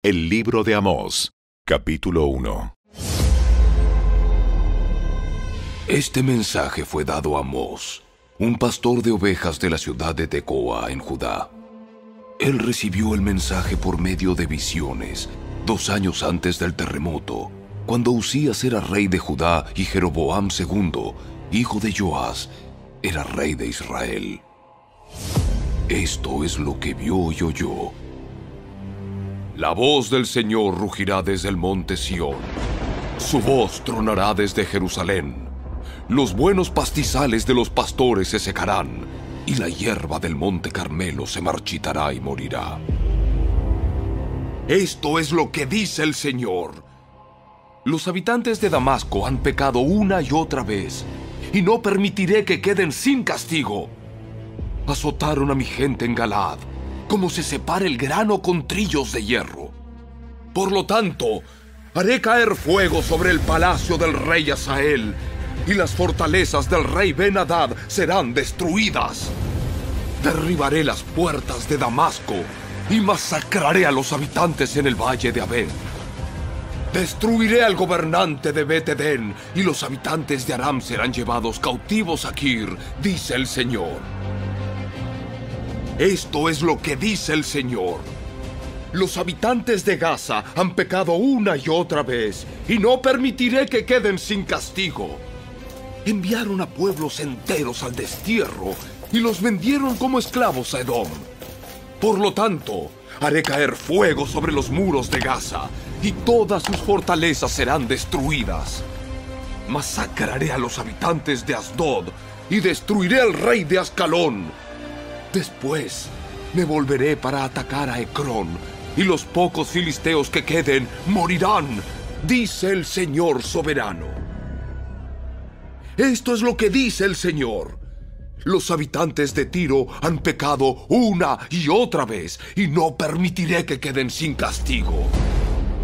El libro de Amós, capítulo 1. Este mensaje fue dado a Amós, un pastor de ovejas de la ciudad de Tecoa, en Judá. Él recibió el mensaje por medio de visiones, 2 años antes del terremoto, cuando Uzías era rey de Judá y Jeroboam II, hijo de Joás, era rey de Israel. Esto es lo que vio y oyó. La voz del Señor rugirá desde el monte Sión. Su voz tronará desde Jerusalén. Los buenos pastizales de los pastores se secarán, y la hierba del monte Carmelo se marchitará y morirá. Esto es lo que dice el Señor. Los habitantes de Damasco han pecado una y otra vez, y no permitiré que queden sin castigo. Azotaron a mi gente en Galaad, como se separa el grano con trillos de hierro. Por lo tanto, haré caer fuego sobre el palacio del rey Hazael, y las fortalezas del rey Ben-Hadad serán destruidas. Derribaré las puertas de Damasco, y masacraré a los habitantes en el valle de Abén. Destruiré al gobernante de Bet-Edén, y los habitantes de Aram serán llevados cautivos a Kir, dice el Señor. Esto es lo que dice el Señor. Los habitantes de Gaza han pecado una y otra vez, y no permitiré que queden sin castigo. Enviaron a pueblos enteros al destierro y los vendieron como esclavos a Edom. Por lo tanto, haré caer fuego sobre los muros de Gaza, y todas sus fortalezas serán destruidas. Masacraré a los habitantes de Asdod y destruiré al rey de Ascalón. Después me volveré para atacar a Ecrón, y los pocos filisteos que queden morirán, dice el Señor soberano. Esto es lo que dice el Señor. Los habitantes de Tiro han pecado una y otra vez, y no permitiré que queden sin castigo.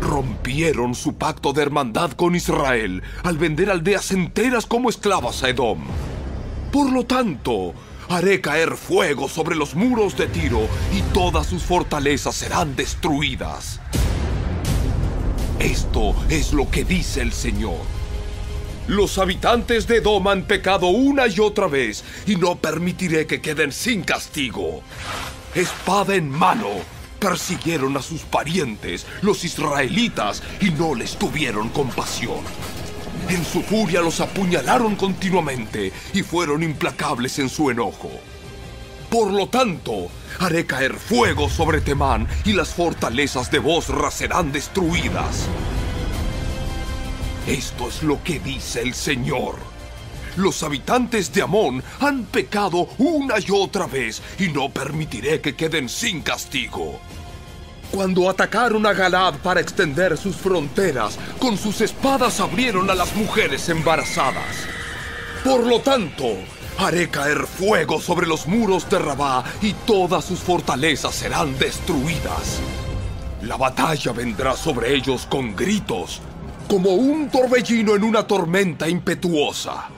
Rompieron su pacto de hermandad con Israel al vender aldeas enteras como esclavas a Edom. Por lo tanto, haré caer fuego sobre los muros de Tiro, y todas sus fortalezas serán destruidas. Esto es lo que dice el Señor. Los habitantes de Edom han pecado una y otra vez, y no permitiré que queden sin castigo. Espada en mano, persiguieron a sus parientes, los israelitas, y no les tuvieron compasión. En su furia los apuñalaron continuamente y fueron implacables en su enojo. Por lo tanto, haré caer fuego sobre Temán, y las fortalezas de Bosra serán destruidas. Esto es lo que dice el Señor. Los habitantes de Amón han pecado una y otra vez, y no permitiré que queden sin castigo. Cuando atacaron a Galaad para extender sus fronteras, con sus espadas abrieron a las mujeres embarazadas. Por lo tanto, haré caer fuego sobre los muros de Rabá, y todas sus fortalezas serán destruidas. La batalla vendrá sobre ellos con gritos, como un torbellino en una tormenta impetuosa.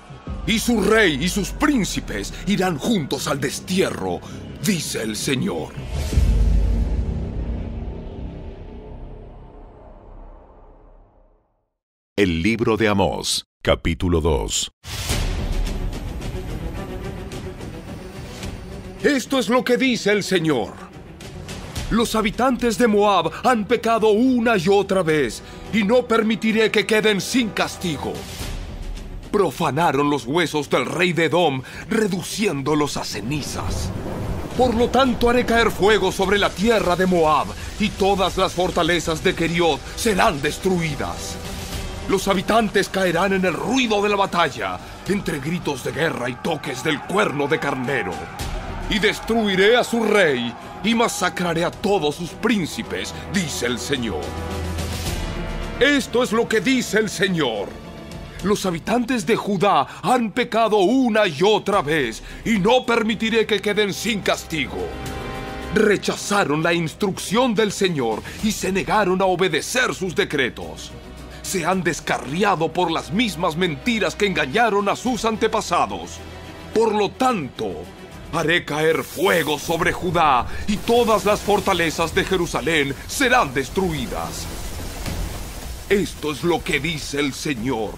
Y su rey y sus príncipes irán juntos al destierro, dice el Señor. El libro de Amós, capítulo 2. Esto es lo que dice el Señor. Los habitantes de Moab han pecado una y otra vez, y no permitiré que queden sin castigo. Profanaron los huesos del rey de Edom, reduciéndolos a cenizas. Por lo tanto, haré caer fuego sobre la tierra de Moab, y todas las fortalezas de Keriot serán destruidas. Los habitantes caerán en el ruido de la batalla, entre gritos de guerra y toques del cuerno de carnero. Y destruiré a su rey, y masacraré a todos sus príncipes, dice el Señor. Esto es lo que dice el Señor. Los habitantes de Judá han pecado una y otra vez, y no permitiré que queden sin castigo. Rechazaron la instrucción del Señor y se negaron a obedecer sus decretos. Se han descarriado por las mismas mentiras que engañaron a sus antepasados. Por lo tanto, Haré caer fuego sobre Judá y todas las fortalezas de Jerusalén serán destruidas. Esto es lo que dice el Señor.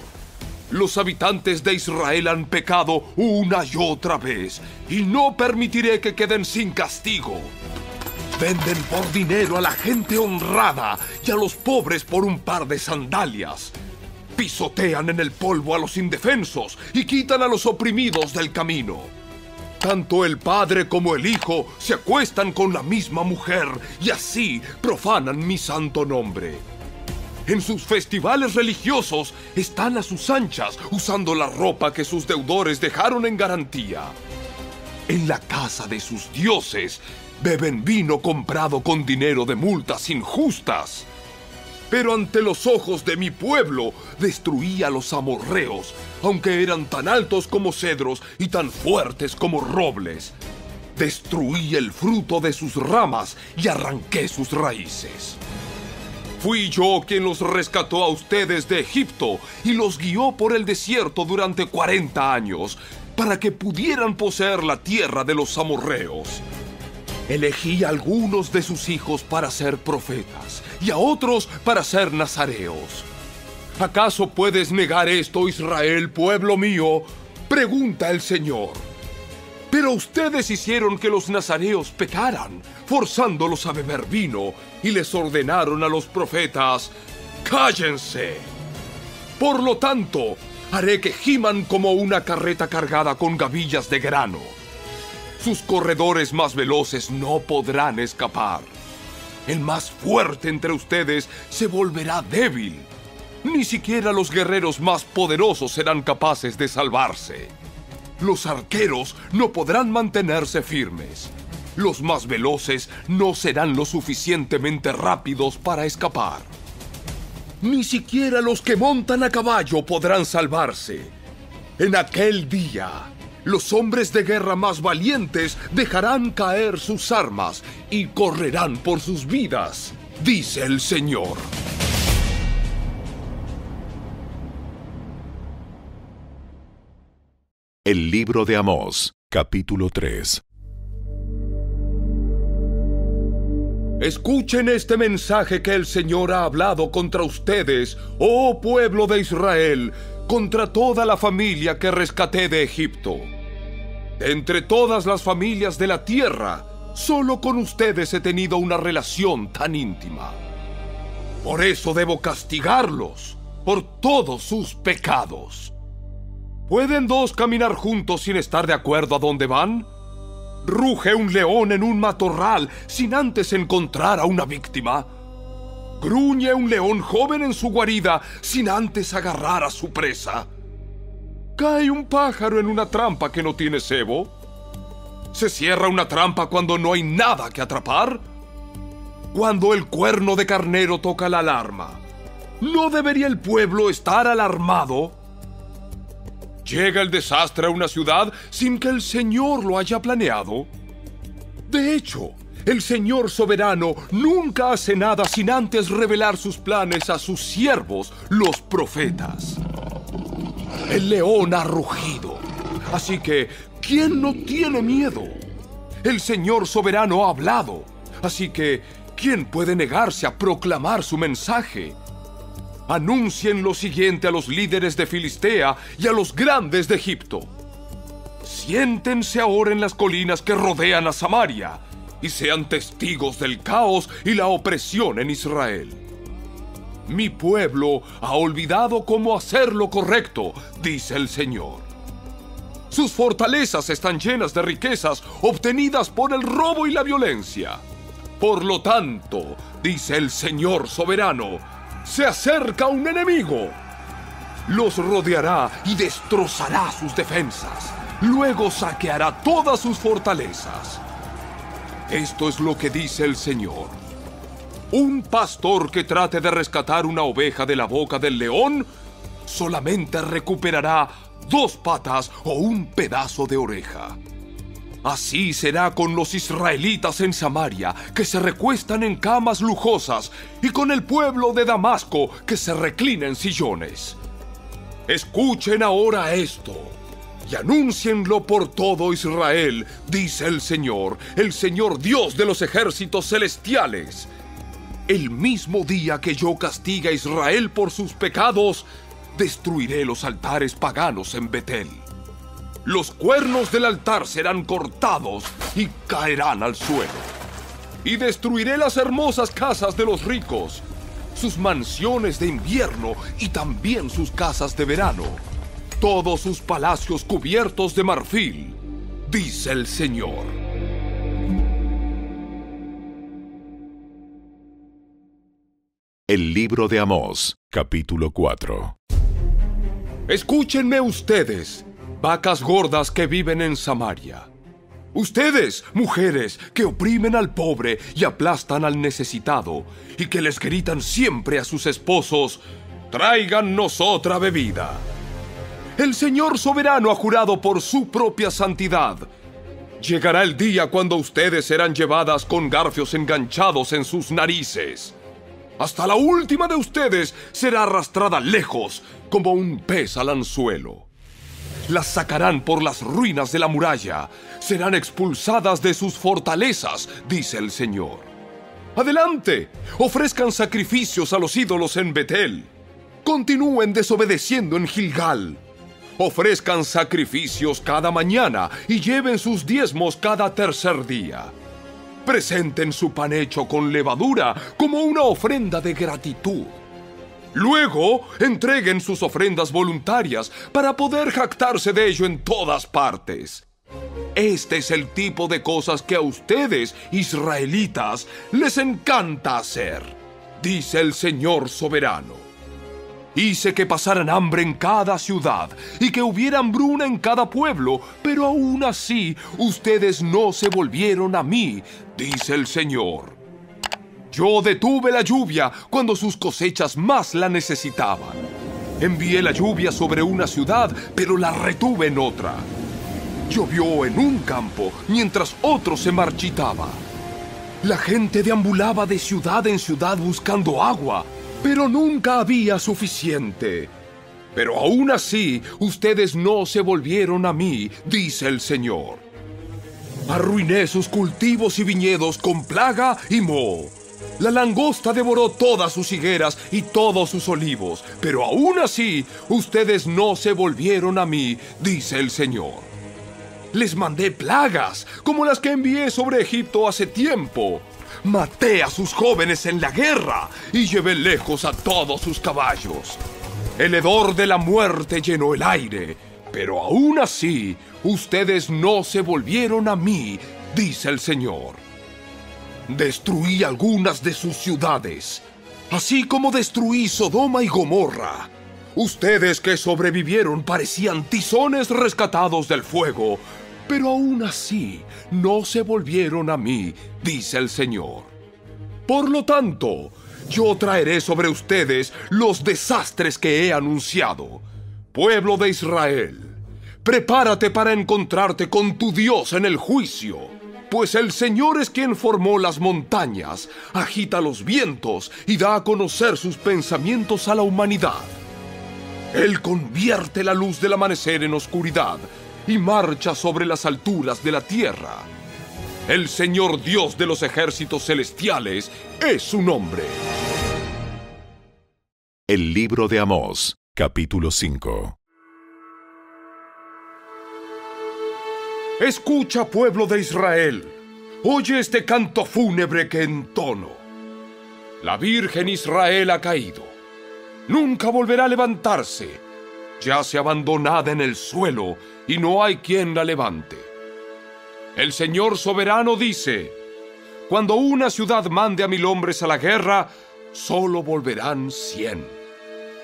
Los habitantes de Israel han pecado una y otra vez, y no permitiré que queden sin castigo. Venden por dinero a la gente honrada y a los pobres por un par de sandalias. Pisotean en el polvo a los indefensos y quitan a los oprimidos del camino. Tanto el padre como el hijo se acuestan con la misma mujer y así profanan mi santo nombre. En sus festivales religiosos están a sus anchas usando la ropa que sus deudores dejaron en garantía. En la casa de sus dioses beben vino comprado con dinero de multas injustas. Pero ante los ojos de mi pueblo destruí a los amorreos, aunque eran tan altos como cedros y tan fuertes como robles. Destruí el fruto de sus ramas y arranqué sus raíces. Fui yo quien los rescató a ustedes de Egipto y los guió por el desierto durante 40 años, para que pudieran poseer la tierra de los amorreos. Elegí a algunos de sus hijos para ser profetas y a otros para ser nazareos. ¿Acaso puedes negar esto, Israel, pueblo mío?, pregunta el Señor. Pero ustedes hicieron que los nazareos pecaran, forzándolos a beber vino, y les ordenaron a los profetas: ¡cállense! Por lo tanto, haré que giman como una carreta cargada con gavillas de grano. Sus corredores más veloces no podrán escapar. El más fuerte entre ustedes se volverá débil. Ni siquiera los guerreros más poderosos serán capaces de salvarse. Los arqueros no podrán mantenerse firmes. Los más veloces no serán lo suficientemente rápidos para escapar. Ni siquiera los que montan a caballo podrán salvarse. En aquel día, los hombres de guerra más valientes dejarán caer sus armas y correrán por sus vidas, dice el Señor. El libro de Amós, capítulo 3. Escuchen este mensaje que el Señor ha hablado contra ustedes, oh pueblo de Israel, contra toda la familia que rescaté de Egipto. De entre todas las familias de la tierra, solo con ustedes he tenido una relación tan íntima. Por eso debo castigarlos por todos sus pecados. ¿Pueden dos caminar juntos sin estar de acuerdo a dónde van? ¿Ruge un león en un matorral sin antes encontrar a una víctima? ¿Gruñe un león joven en su guarida sin antes agarrar a su presa? ¿Cae un pájaro en una trampa que no tiene cebo? ¿Se cierra una trampa cuando no hay nada que atrapar? Cuando el cuerno de carnero toca la alarma, ¿no debería el pueblo estar alarmado? ¿Llega el desastre a una ciudad sin que el Señor lo haya planeado? De hecho, el Señor soberano nunca hace nada sin antes revelar sus planes a sus siervos, los profetas. El león ha rugido, así que ¿quién no tiene miedo? El Señor soberano ha hablado, así que ¿quién puede negarse a proclamar su mensaje? Anuncien lo siguiente a los líderes de Filistea y a los grandes de Egipto. Siéntense ahora en las colinas que rodean a Samaria y sean testigos del caos y la opresión en Israel. Mi pueblo ha olvidado cómo hacer lo correcto, dice el Señor. Sus fortalezas están llenas de riquezas obtenidas por el robo y la violencia. Por lo tanto, dice el Señor soberano, se acerca un enemigo. Los rodeará y destrozará sus defensas. Luego saqueará todas sus fortalezas. Esto es lo que dice el Señor. Un pastor que trate de rescatar una oveja de la boca del león solamente recuperará 2 patas o un pedazo de oreja. Así será con los israelitas en Samaria, que se recuestan en camas lujosas, y con el pueblo de Damasco, que se reclina en sillones. Escuchen ahora esto. y anúncienlo por todo Israel, dice el Señor Dios de los ejércitos celestiales. El mismo día que yo castigue a Israel por sus pecados, destruiré los altares paganos en Betel. Los cuernos del altar serán cortados y caerán al suelo. Y destruiré las hermosas casas de los ricos, sus mansiones de invierno y también sus casas de verano, todos sus palacios cubiertos de marfil, dice el Señor. El libro de Amós, capítulo 4. Escúchenme ustedes, vacas gordas que viven en Samaria. Ustedes, mujeres, que oprimen al pobre y aplastan al necesitado, y que les gritan siempre a sus esposos, «Tráigannos otra bebida». El Señor soberano ha jurado por su propia santidad. Llegará el día cuando ustedes serán llevadas con garfios enganchados en sus narices. Hasta la última de ustedes será arrastrada lejos como un pez al anzuelo. Las sacarán por las ruinas de la muralla, serán expulsadas de sus fortalezas, dice el Señor. Adelante, ofrezcan sacrificios a los ídolos en Betel. Continúen desobedeciendo en Gilgal. Ofrezcan sacrificios cada mañana y lleven sus diezmos cada tercer día. Presenten su pan hecho con levadura como una ofrenda de gratitud. Luego, entreguen sus ofrendas voluntarias para poder jactarse de ello en todas partes. Este es el tipo de cosas que a ustedes, israelitas, les encanta hacer, dice el Señor soberano. Hice que pasaran hambre en cada ciudad y que hubiera hambruna en cada pueblo, pero aún así ustedes no se volvieron a mí, dice el Señor. Yo detuve la lluvia cuando sus cosechas más la necesitaban. Envié la lluvia sobre una ciudad, pero la retuve en otra. Llovió en un campo, mientras otro se marchitaba. La gente deambulaba de ciudad en ciudad buscando agua, pero nunca había suficiente. Pero aún así, ustedes no se volvieron a mí, dice el Señor. Arruiné sus cultivos y viñedos con plaga y moho. La langosta devoró todas sus higueras y todos sus olivos, pero aún así, ustedes no se volvieron a mí, dice el Señor. Les mandé plagas, como las que envié sobre Egipto hace tiempo. Maté a sus jóvenes en la guerra y llevé lejos a todos sus caballos. El hedor de la muerte llenó el aire, pero aún así, ustedes no se volvieron a mí, dice el Señor. Destruí algunas de sus ciudades, así como destruí Sodoma y Gomorra. Ustedes que sobrevivieron parecían tizones rescatados del fuego, pero aún así no se volvieron a mí, dice el Señor. Por lo tanto, yo traeré sobre ustedes los desastres que he anunciado. Pueblo de Israel, prepárate para encontrarte con tu Dios en el juicio, pues el Señor es quien formó las montañas, agita los vientos y da a conocer sus pensamientos a la humanidad. Él convierte la luz del amanecer en oscuridad y marcha sobre las alturas de la tierra. El Señor Dios de los ejércitos celestiales es su nombre. El libro de Amós, capítulo 5. Escucha, pueblo de Israel, oye este canto fúnebre que entono. La Virgen Israel ha caído, nunca volverá a levantarse. Yace abandonada en el suelo y no hay quien la levante. El Señor soberano dice: cuando una ciudad mande a 1000 hombres a la guerra, solo volverán 100.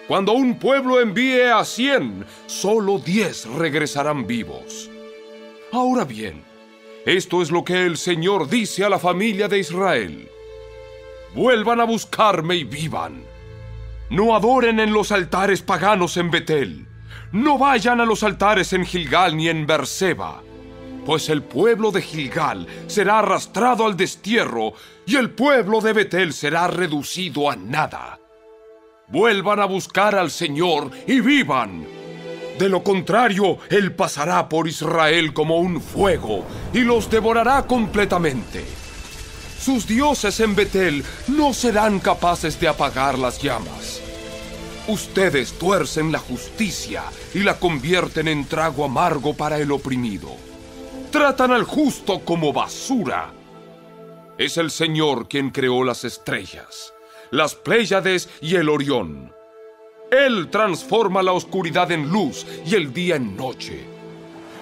Cuando un pueblo envíe a 100, solo 10 regresarán vivos. Ahora bien, esto es lo que el Señor dice a la familia de Israel: vuelvan a buscarme y vivan. No adoren en los altares paganos en Betel. No vayan a los altares en Gilgal ni en Berseba, pues el pueblo de Gilgal será arrastrado al destierro y el pueblo de Betel será reducido a nada. Vuelvan a buscar al Señor y vivan. De lo contrario, Él pasará por Israel como un fuego y los devorará completamente. Sus dioses en Betel no serán capaces de apagar las llamas. Ustedes tuercen la justicia y la convierten en trago amargo para el oprimido. Tratan al justo como basura. Es el Señor quien creó las estrellas, las Pléyades y el Orión. Él transforma la oscuridad en luz y el día en noche.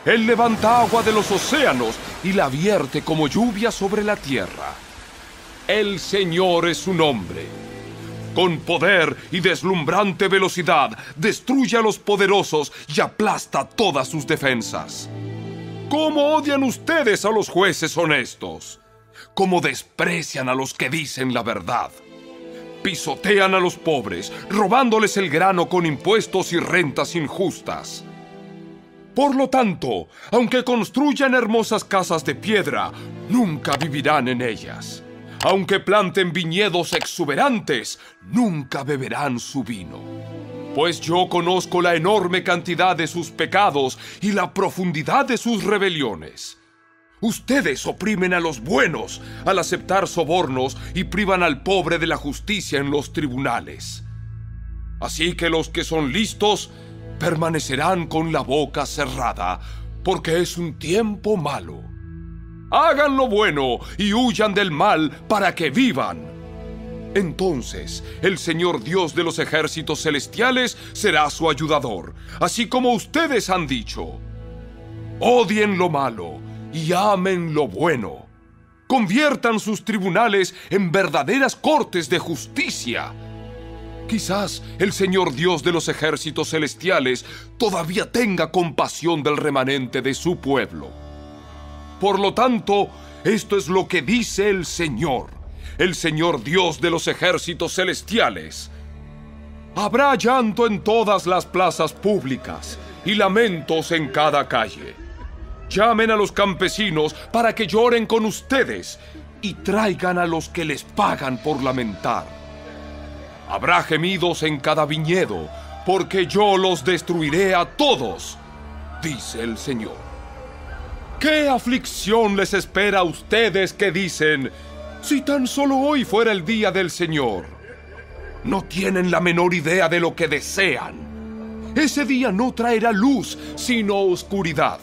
Él levanta agua de los océanos y la vierte como lluvia sobre la tierra. El Señor es su nombre. Con poder y deslumbrante velocidad, destruye a los poderosos y aplasta todas sus defensas. ¿Cómo odian ustedes a los jueces honestos? ¿Cómo desprecian a los que dicen la verdad? Pisotean a los pobres, robándoles el grano con impuestos y rentas injustas. Por lo tanto, aunque construyan hermosas casas de piedra, nunca vivirán en ellas. Aunque planten viñedos exuberantes, nunca beberán su vino. Pues yo conozco la enorme cantidad de sus pecados y la profundidad de sus rebeliones. Ustedes oprimen a los buenos al aceptar sobornos y privan al pobre de la justicia en los tribunales. Así que los que son listos permanecerán con la boca cerrada, porque es un tiempo malo. Hagan lo bueno y huyan del mal para que vivan. Entonces el Señor Dios de los ejércitos celestiales será su ayudador, así como ustedes han dicho. Odien lo malo y amen lo bueno. Conviertan sus tribunales en verdaderas cortes de justicia. Quizás el Señor Dios de los ejércitos celestiales todavía tenga compasión del remanente de su pueblo. Por lo tanto, esto es lo que dice el Señor Dios de los ejércitos celestiales. Habrá llanto en todas las plazas públicas y lamentos en cada calle. Llamen a los campesinos para que lloren con ustedes y traigan a los que les pagan por lamentar. Habrá gemidos en cada viñedo, porque yo los destruiré a todos, dice el Señor. ¿Qué aflicción les espera a ustedes que dicen, si tan solo hoy fuera el día del Señor? No tienen la menor idea de lo que desean. Ese día no traerá luz, sino oscuridad.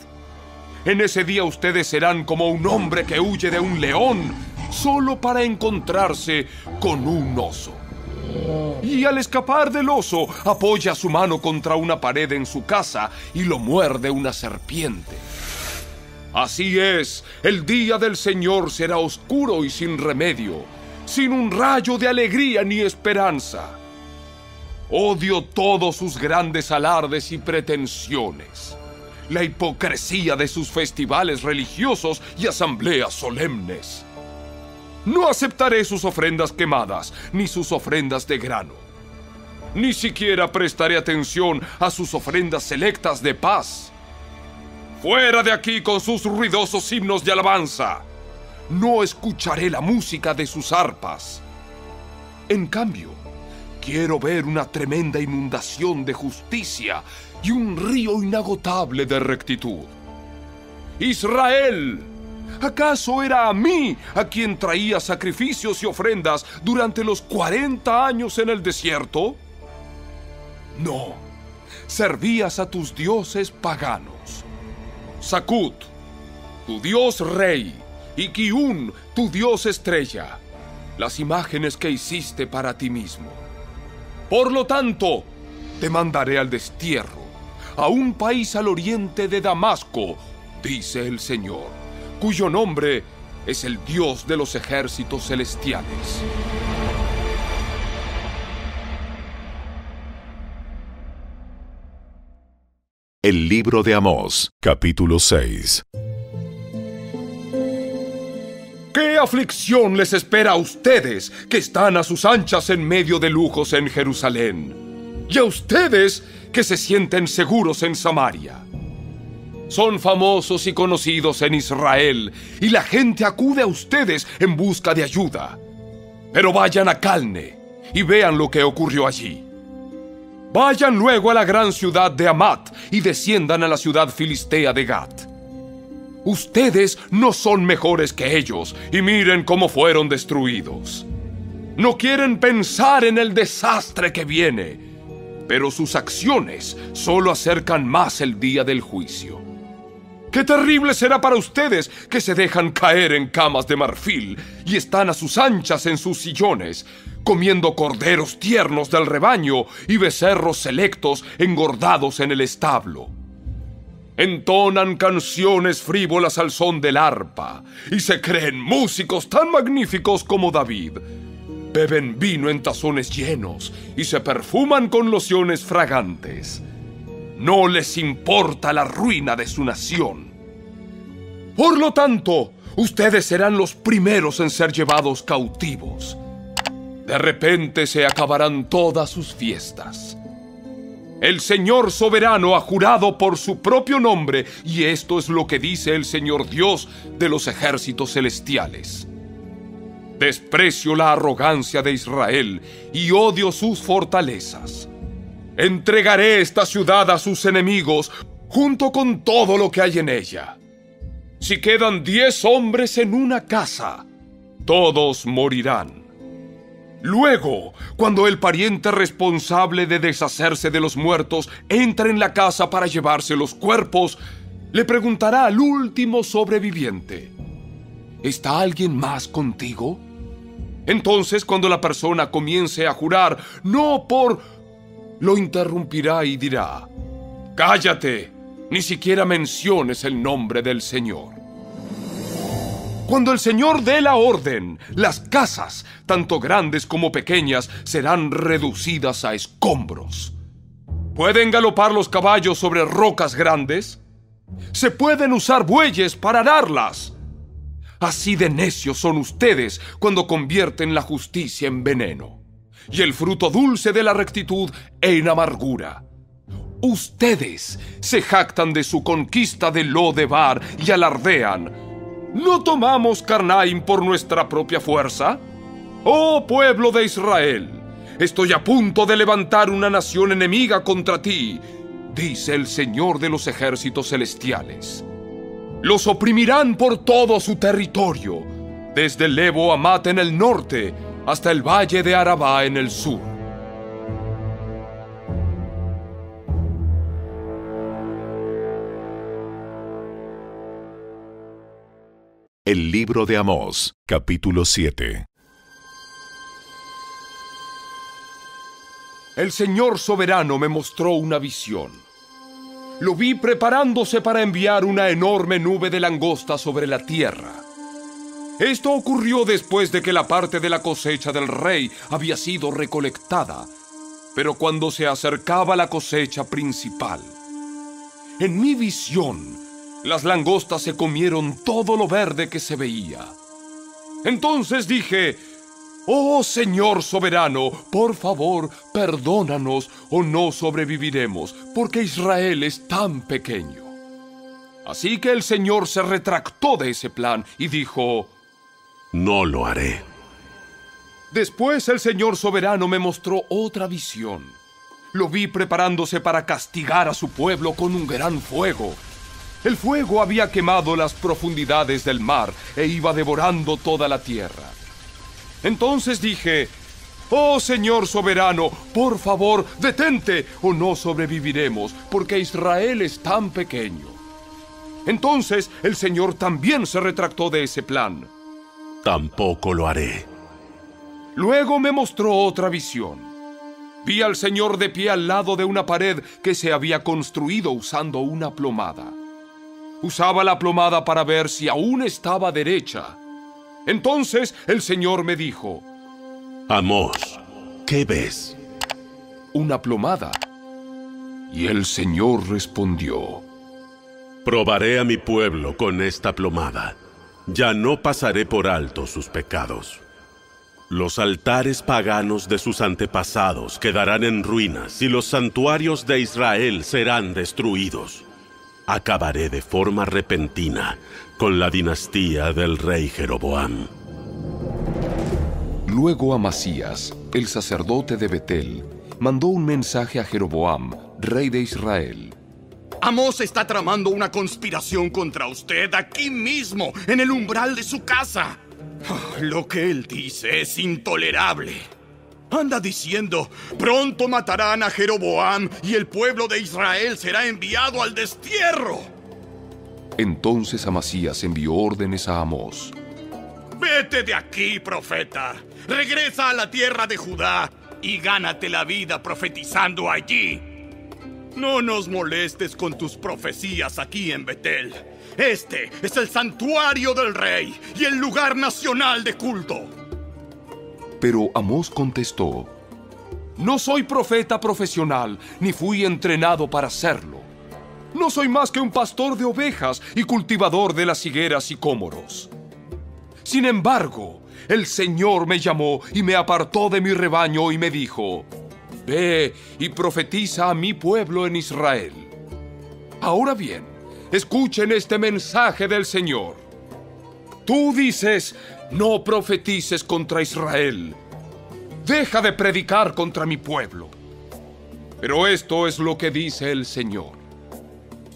En ese día ustedes serán como un hombre que huye de un león solo para encontrarse con un oso. Y al escapar del oso, apoya su mano contra una pared en su casa y lo muerde una serpiente. Así es, el día del Señor será oscuro y sin remedio, sin un rayo de alegría ni esperanza. Odio todos sus grandes alardes y pretensiones, la hipocresía de sus festivales religiosos y asambleas solemnes. No aceptaré sus ofrendas quemadas, ni sus ofrendas de grano. Ni siquiera prestaré atención a sus ofrendas selectas de paz. ¡Fuera de aquí con sus ruidosos himnos de alabanza! No escucharé la música de sus arpas. En cambio, quiero ver una tremenda inundación de justicia y un río inagotable de rectitud. ¡Israel! ¿Acaso era a mí a quien traía sacrificios y ofrendas durante los 40 años en el desierto? No, servías a tus dioses paganos. Sakut, tu dios rey, y Kiun, tu dios estrella, las imágenes que hiciste para ti mismo. Por lo tanto, te mandaré al destierro, a un país al oriente de Damasco, dice el Señor, cuyo nombre es el Dios de los ejércitos celestiales. El libro de Amós, capítulo 6. ¿Qué aflicción les espera a ustedes que están a sus anchas en medio de lujos en Jerusalén? Y a ustedes que se sienten seguros en Samaria. Son famosos y conocidos en Israel, y la gente acude a ustedes en busca de ayuda. Pero vayan a Calne y vean lo que ocurrió allí. Vayan luego a la gran ciudad de Hamat y desciendan a la ciudad filistea de Gat. Ustedes no son mejores que ellos, y miren cómo fueron destruidos. No quieren pensar en el desastre que viene, pero sus acciones solo acercan más el día del juicio. ¡Qué terrible será para ustedes que se dejan caer en camas de marfil y están a sus anchas en sus sillones, comiendo corderos tiernos del rebaño y becerros selectos engordados en el establo! Entonan canciones frívolas al son del arpa y se creen músicos tan magníficos como David. Beben vino en tazones llenos y se perfuman con lociones fragantes. No les importa la ruina de su nación. Por lo tanto, ustedes serán los primeros en ser llevados cautivos. De repente se acabarán todas sus fiestas. El Señor soberano ha jurado por su propio nombre, y esto es lo que dice el Señor Dios de los ejércitos celestiales. Desprecio la arrogancia de Israel y odio sus fortalezas. Entregaré esta ciudad a sus enemigos, junto con todo lo que hay en ella. Si quedan 10 hombres en una casa, todos morirán. Luego, cuando el pariente responsable de deshacerse de los muertos entre en la casa para llevarse los cuerpos, le preguntará al último sobreviviente: ¿está alguien más contigo? Entonces, cuando la persona comience a jurar, lo interrumpirá y dirá: «¡Cállate! Ni siquiera menciones el nombre del Señor». Cuando el Señor dé la orden, las casas, tanto grandes como pequeñas, serán reducidas a escombros. ¿Pueden galopar los caballos sobre rocas grandes? ¿Se pueden usar bueyes para ararlas? Así de necios son ustedes cuando convierten la justicia en veneno y el fruto dulce de la rectitud en amargura. Ustedes se jactan de su conquista de Lo-debar y alardean: ¿no tomamos Carnaim por nuestra propia fuerza? ¡Oh pueblo de Israel! Estoy a punto de levantar una nación enemiga contra ti, dice el Señor de los ejércitos celestiales. Los oprimirán por todo su territorio, desde Lebo Hamat en el norte hasta el valle de Arabá en el sur. El libro de Amós, capítulo 7. El Señor soberano me mostró una visión. Lo vi preparándose para enviar una enorme nube de langosta sobre la tierra. Esto ocurrió después de que la parte de la cosecha del rey había sido recolectada, pero cuando se acercaba la cosecha principal. En mi visión, las langostas se comieron todo lo verde que se veía. Entonces dije: «Oh Señor soberano, por favor, perdónanos o no sobreviviremos, porque Israel es tan pequeño». Así que el Señor se retractó de ese plan y dijo: «No lo haré». Después el Señor soberano me mostró otra visión. Lo vi preparándose para castigar a su pueblo con un gran fuego. El fuego había quemado las profundidades del mar e iba devorando toda la tierra. Entonces dije: «Oh Señor soberano, por favor, detente o no sobreviviremos, porque Israel es tan pequeño». Entonces el Señor también se retractó de ese plan. «Tampoco lo haré». Luego me mostró otra visión. Vi al Señor de pie al lado de una pared que se había construido usando una plomada. Usaba la plomada para ver si aún estaba derecha. Entonces el Señor me dijo: «Amós, ¿qué ves?» «Una plomada». Y el Señor respondió: «Probaré a mi pueblo con esta plomada. Ya no pasaré por alto sus pecados. Los altares paganos de sus antepasados quedarán en ruinas y los santuarios de Israel serán destruidos. Acabaré de forma repentina con la dinastía del rey Jeroboam». Luego Amasías, el sacerdote de Betel, mandó un mensaje a Jeroboam, rey de Israel. Amós está tramando una conspiración contra usted aquí mismo, en el umbral de su casa. Lo que él dice es intolerable. Anda diciendo, pronto matarán a Jeroboam y el pueblo de Israel será enviado al destierro. Entonces Amasías envió órdenes a Amós. Vete de aquí, profeta. Regresa a la tierra de Judá y gánate la vida profetizando allí. No nos molestes con tus profecías aquí en Betel. Este es el santuario del rey y el lugar nacional de culto. Pero Amós contestó: no soy profeta profesional, ni fui entrenado para serlo. No soy más que un pastor de ovejas y cultivador de las higueras sicómoros. Sin embargo, el Señor me llamó y me apartó de mi rebaño y me dijo: ve y profetiza a mi pueblo en Israel. Ahora bien, escuchen este mensaje del Señor. Tú dices: no profetices contra Israel. Deja de predicar contra mi pueblo. Pero esto es lo que dice el Señor.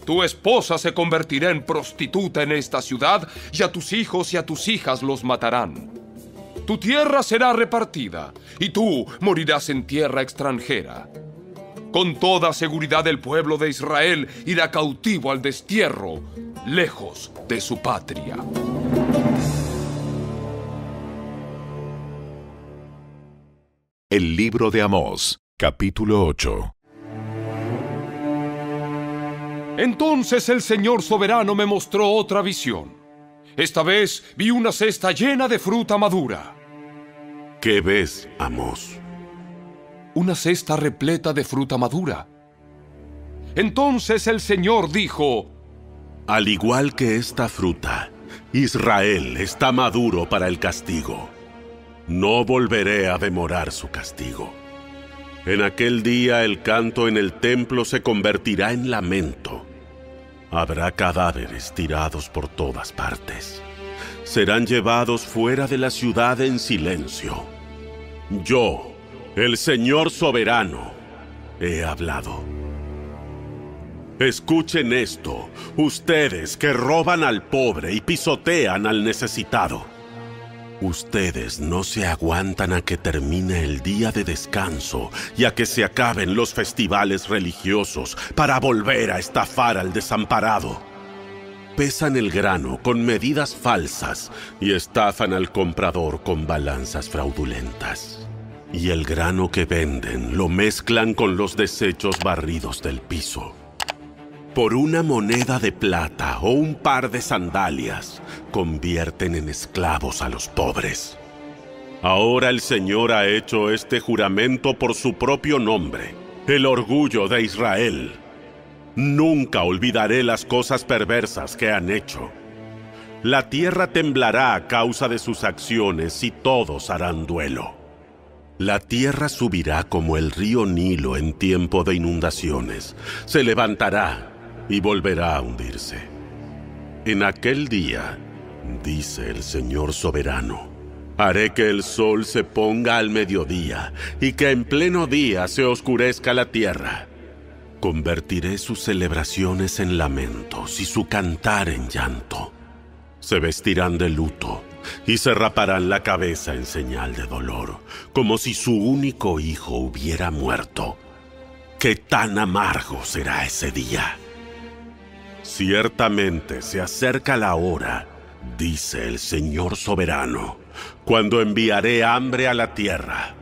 Tu esposa se convertirá en prostituta en esta ciudad, y a tus hijos y a tus hijas los matarán. Tu tierra será repartida, y tú morirás en tierra extranjera. Con toda seguridad el pueblo de Israel irá cautivo al destierro, lejos de su patria. El libro de Amós, capítulo 8. Entonces el Señor soberano me mostró otra visión. Esta vez vi una cesta llena de fruta madura. ¿Qué ves, Amós? Una cesta repleta de fruta madura. Entonces el Señor dijo: al igual que esta fruta, Israel está maduro para el castigo. No volveré a demorar su castigo. En aquel día el canto en el templo se convertirá en lamento. Habrá cadáveres tirados por todas partes. Serán llevados fuera de la ciudad en silencio. Yo, el Señor soberano, he hablado. Escuchen esto, ustedes que roban al pobre y pisotean al necesitado. Ustedes no se aguantan a que termine el día de descanso y a que se acaben los festivales religiosos para volver a estafar al desamparado. Pesan el grano con medidas falsas y estafan al comprador con balanzas fraudulentas. Y el grano que venden lo mezclan con los desechos barridos del piso. Por una moneda de plata o un par de sandalias, convierten en esclavos a los pobres. Ahora el Señor ha hecho este juramento por su propio nombre, el orgullo de Israel. Nunca olvidaré las cosas perversas que han hecho. La tierra temblará a causa de sus acciones y todos harán duelo. La tierra subirá como el río Nilo en tiempo de inundaciones. Se levantará y volverá a hundirse. En aquel día, dice el Señor soberano, haré que el sol se ponga al mediodía y que en pleno día se oscurezca la tierra. Convertiré sus celebraciones en lamentos y su cantar en llanto. Se vestirán de luto y se raparán la cabeza en señal de dolor, como si su único hijo hubiera muerto. ¡Qué tan amargo será ese día! Ciertamente se acerca la hora, dice el Señor soberano, cuando enviaré hambre a la tierra.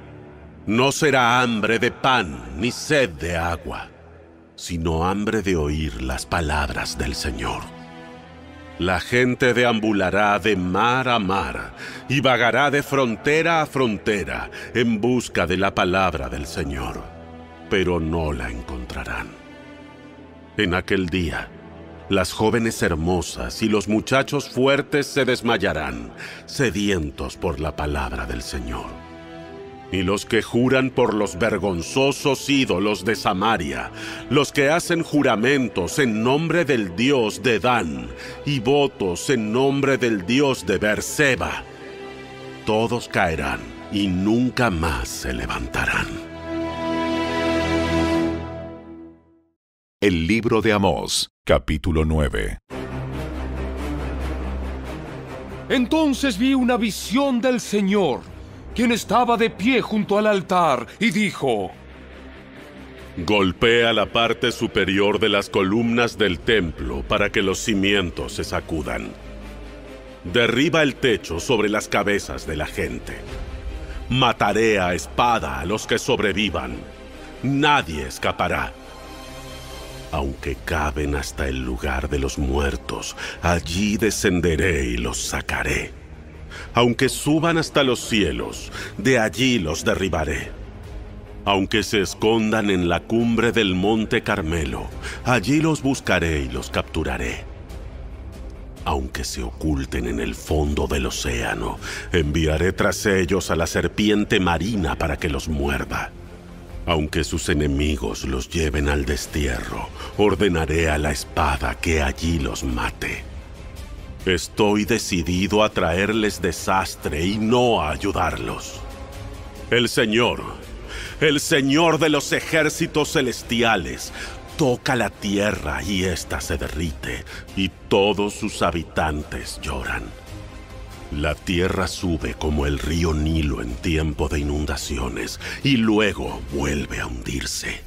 No será hambre de pan ni sed de agua, sino hambre de oír las palabras del Señor. La gente deambulará de mar a mar y vagará de frontera a frontera en busca de la palabra del Señor, pero no la encontrarán. En aquel día, las jóvenes hermosas y los muchachos fuertes se desmayarán, sedientos por la palabra del Señor. Y los que juran por los vergonzosos ídolos de Samaria, los que hacen juramentos en nombre del Dios de Dan y votos en nombre del Dios de Beerseba, todos caerán y nunca más se levantarán. El libro de Amós, capítulo 9. Entonces vi una visión del Señor, quien estaba de pie junto al altar, y dijo: Golpea la parte superior de las columnas del templo para que los cimientos se sacudan. Derriba el techo sobre las cabezas de la gente. Mataré a espada a los que sobrevivan. Nadie escapará. Aunque caben hasta el lugar de los muertos, allí descenderé y los sacaré. Aunque suban hasta los cielos, de allí los derribaré. Aunque se escondan en la cumbre del monte Carmelo, allí los buscaré y los capturaré. Aunque se oculten en el fondo del océano, enviaré tras ellos a la serpiente marina para que los muerda. Aunque sus enemigos los lleven al destierro, ordenaré a la espada que allí los mate. Estoy decidido a traerles desastre y no a ayudarlos. El Señor de los ejércitos celestiales, toca la tierra y ésta se derrite, y todos sus habitantes lloran. La tierra sube como el río Nilo en tiempo de inundaciones, y luego vuelve a hundirse.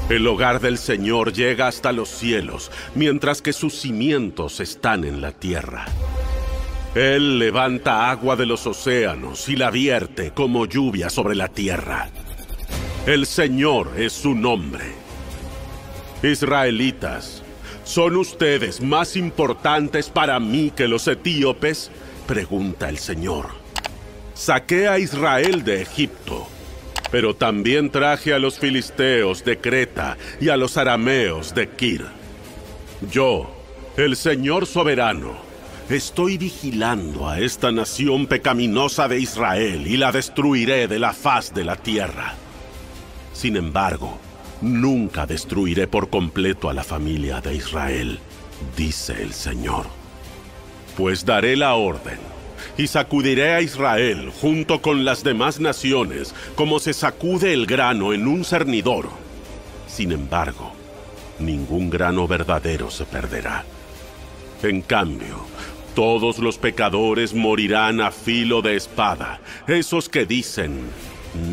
El hogar del Señor llega hasta los cielos, mientras que sus cimientos están en la tierra. Él levanta agua de los océanos y la vierte como lluvia sobre la tierra. El Señor es su nombre. Israelitas, ¿son ustedes más importantes para mí que los etíopes?, pregunta el Señor. Saqué a Israel de Egipto, pero también traje a los filisteos de Creta y a los arameos de Kir. Yo, el Señor soberano, estoy vigilando a esta nación pecaminosa de Israel y la destruiré de la faz de la tierra. Sin embargo, nunca destruiré por completo a la familia de Israel, dice el Señor. Pues daré la orden, y sacudiré a Israel junto con las demás naciones, como se sacude el grano en un cernidor. Sin embargo, ningún grano verdadero se perderá. En cambio, todos los pecadores morirán a filo de espada, esos que dicen: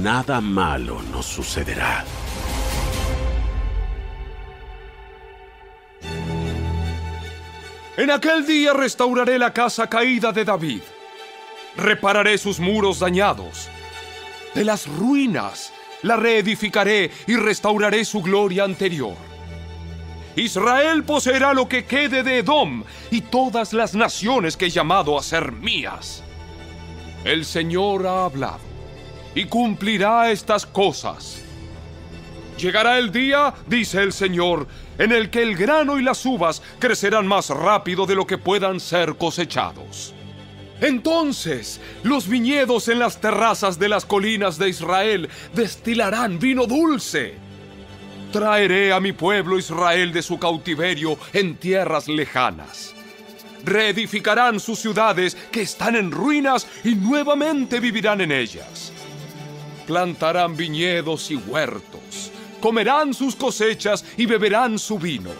nada malo nos sucederá. En aquel día restauraré la casa caída de David. Repararé sus muros dañados. De las ruinas la reedificaré y restauraré su gloria anterior. Israel poseerá lo que quede de Edom y todas las naciones que he llamado a ser mías. El Señor ha hablado y cumplirá estas cosas. Llegará el día, dice el Señor, en el que el grano y las uvas crecerán más rápido de lo que puedan ser cosechados. Entonces, los viñedos en las terrazas de las colinas de Israel destilarán vino dulce. Traeré a mi pueblo Israel de su cautiverio en tierras lejanas. Reedificarán sus ciudades que están en ruinas y nuevamente vivirán en ellas. Plantarán viñedos y huertos. Comerán sus cosechas y beberán su vino.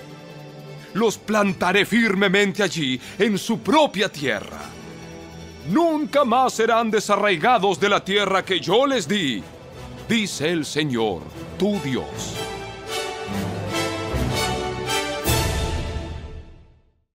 Los plantaré firmemente allí, en su propia tierra. Nunca más serán desarraigados de la tierra que yo les di, dice el Señor, tu Dios.